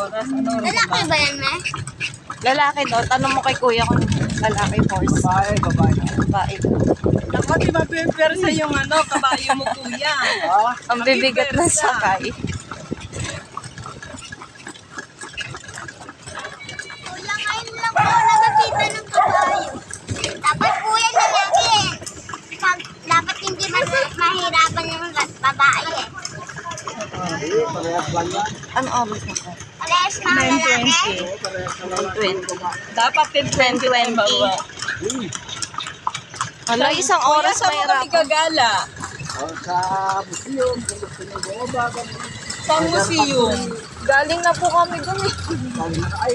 oras. Ano oras Lalaki ba yan, me? Lalaki daw. Tanong mo kay kuya kung lalaki horse. Babae, babae. Babae. Dapat di mapipersa yung ano, kabayo mo kuya. Ang bibigat ng sakay. Kuya, ngayon lang po nakakita ng kabayo. Dapat kuya lalaki eh. Dapat hindi mahirapan yung babae eh. Parehas lang yan. Ano oras na ko? Parehas mga lalaki. 20. Dapat 10-20 bawa. Hala, isang oras Kuya, saan mo kami mahirapan. gagala? Sa museum, kung gusto nyo bumaba, Sa museum. Galing na po kami dun eh. ay